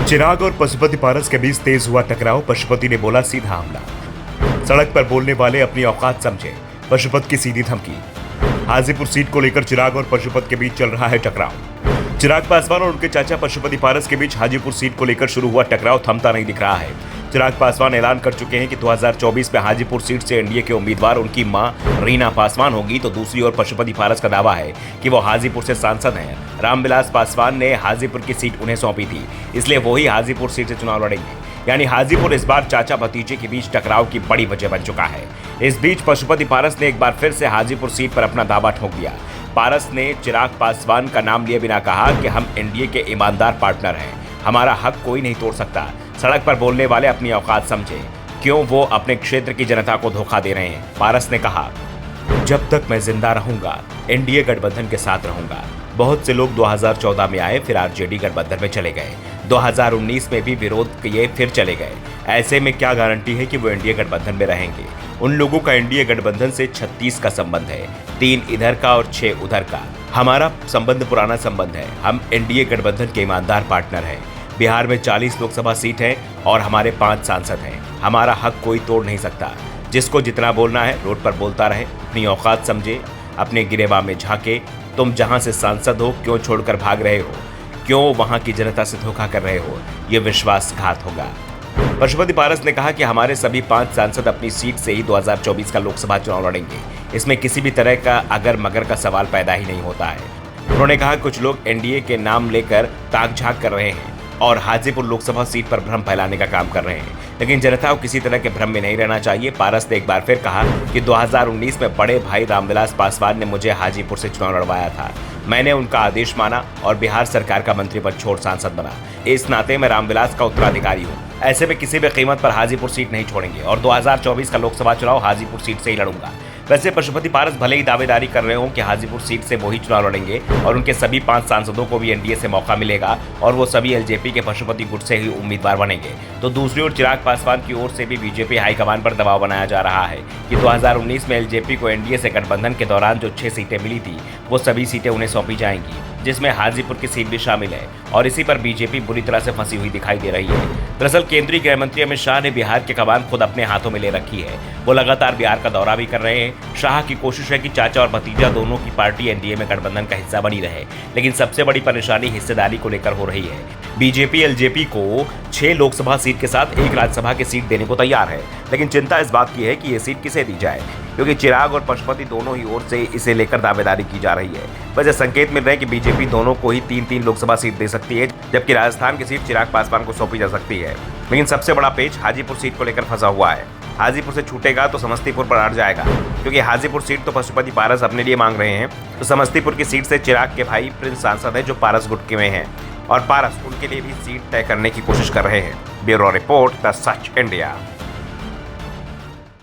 चिराग और पशुपति पारस के बीच तेज हुआ टकराव। पशुपति ने बोला सीधा हमला। सड़क पर बोलने वाले अपनी औकात समझे, पशुपति की सीधी धमकी। हाजीपुर सीट को लेकर चिराग और पशुपति के बीच चल रहा है टकराव। चिराग पासवान और उनके चाचा पशुपति पारस के बीच हाजीपुर सीट को लेकर शुरू हुआ टकराव थमता नहीं दिख रहा है। चिराग पासवान ऐलान कर चुके हैं कि 2024 में हाजीपुर सीट से एनडीए के उम्मीदवार उनकी मां रीना पासवान होगी, तो दूसरी ओर पशुपति पारस का दावा है कि वो हाजीपुर से सांसद हैं। रामविलास पासवान ने हाजीपुर की सीट उन्हें सौंपी थी, इसलिए वो ही हाजीपुर सीट से चुनाव लड़ेंगे। यानी हाजीपुर इस बार चाचा भतीजे के बीच टकराव की बड़ी वजह बन चुका है। इस बीच पशुपति पारस ने एक बार फिर से हाजीपुर सीट पर अपना दावा ठोक दिया। पारस ने चिराग पासवान का नाम लिए बिना कहा कि हम एनडीए के ईमानदार पार्टनर हैं, हमारा हक कोई नहीं तोड़ सकता। सड़क पर बोलने वाले अपनी औकात समझे, क्यों वो अपने क्षेत्र की जनता को धोखा दे रहे हैं। पारस ने कहा, जब तक मैं जिंदा रहूंगा एनडीए गठबंधन के साथ रहूंगा। बहुत से लोग 2014 में आए, फिर आरजेडी गठबंधन में चले गए, 2019 में भी विरोध किए, फिर चले गए। ऐसे में क्या गारंटी है कि वो एनडीए गठबंधन में रहेंगे। उन लोगों का एनडीए गठबंधन से 36 का संबंध है, 3 इधर का और 6 उधर का। हमारा संबंध पुराना संबंध है, हम एनडीए गठबंधन के ईमानदार पार्टनर हैं। बिहार में 40 लोकसभा सीट है और हमारे 5 सांसद हैं। हमारा हक कोई तोड़ नहीं सकता। जिसको जितना बोलना है रोड पर बोलता रहे, अपनी औकात समझे, अपने गिरेबा में झांके। तुम जहां से सांसद हो, क्यों छोड़कर भाग रहे हो, क्यों वहां की जनता से धोखा कर रहे हो, ये विश्वासघात होगा। पशुपति पारस ने कहा कि हमारे सभी 5 सांसद अपनी सीट से ही 2024 का लोकसभा चुनाव लड़ेंगे। इसमें किसी भी तरह का अगर मगर का सवाल पैदा ही नहीं होता है। उन्होंने कहा कुछ लोग एनडीए के नाम लेकर ताक झांक कर रहे हैं और हाजीपुर लोकसभा सीट पर भ्रम फैलाने का काम कर रहे हैं, लेकिन जनता को किसी तरह के भ्रम में नहीं रहना चाहिए। पारस ने एक बार फिर कहा कि 2019 में बड़े भाई रामविलास पासवान ने मुझे हाजीपुर से चुनाव लड़वाया था। मैंने उनका आदेश माना और बिहार सरकार का मंत्री पद छोड़ सांसद बना। इस नाते मैं रामविलास का उत्तराधिकारी हूँ। ऐसे में किसी भी कीमत पर हाजीपुर सीट नहीं छोड़ेंगे और 2024 का लोकसभा चुनाव हाजीपुर सीट से ही लड़ूंगा। वैसे पशुपति पारस भले ही दावेदारी कर रहे हो कि हाजीपुर सीट से वो ही चुनाव लड़ेंगे और उनके सभी 5 सांसदों को भी एनडीए से मौका मिलेगा और वो सभी एलजेपी के पशुपति गुट से ही उम्मीदवार बनेंगे, तो दूसरी ओर चिराग पासवान की ओर से भी बीजेपी हाईकमान पर दबाव बनाया जा रहा है कि 2019 में एलजेपी को एनडीए से गठबंधन के दौरान जो 6 सीटें मिली थी वो सभी सीटें उन्हें सौंपी जाएंगी, जिसमें हाजीपुर की सीट भी शामिल है। और इसी पर बीजेपी बुरी तरह से फंसी हुई दिखाई दे रही है। दरअसल केंद्रीय गृह मंत्री अमित शाह ने बिहार की कमान खुद अपने हाथों में ले रखी है। वो लगातार बिहार का दौरा भी कर रहे हैं। शाह की कोशिश है कि चाचा और भतीजा दोनों की पार्टी एनडीए में गठबंधन का हिस्सा बनी रहे, लेकिन सबसे बड़ी परेशानी हिस्सेदारी को लेकर हो रही है। बीजेपी एलजेपी को 6 लोकसभा सीट के साथ 1 राज्यसभा की सीट देने को तैयार है, लेकिन चिंता इस बात की है कि ये सीट किसे दी जाए, क्योंकि चिराग और पशुपति दोनों ही ओर से इसे लेकर दावेदारी की जा रही है। वैसे संकेत मिल रहे हैं कि बीजेपी दोनों को ही 3-3 लोकसभा सीट दे सकती है, जबकि राजस्थान की सीट चिराग पासवान को सौंपी जा सकती है। लेकिन सबसे बड़ा पेच हाजीपुर सीट को लेकर फंसा हुआ है। हाजीपुर से छूटेगा तो समस्तीपुर पर अड़ जाएगा, क्योंकि हाजीपुर सीट तो पशुपति पारस अपने लिए मांग रहे हैं, तो समस्तीपुर की सीट से चिराग के भाई प्रिंस सांसद है जो पारस गुट के में हैं और पारस उनके लिए भी सीट तय करने की कोशिश कर रहे हैं। Bureau report, the such India.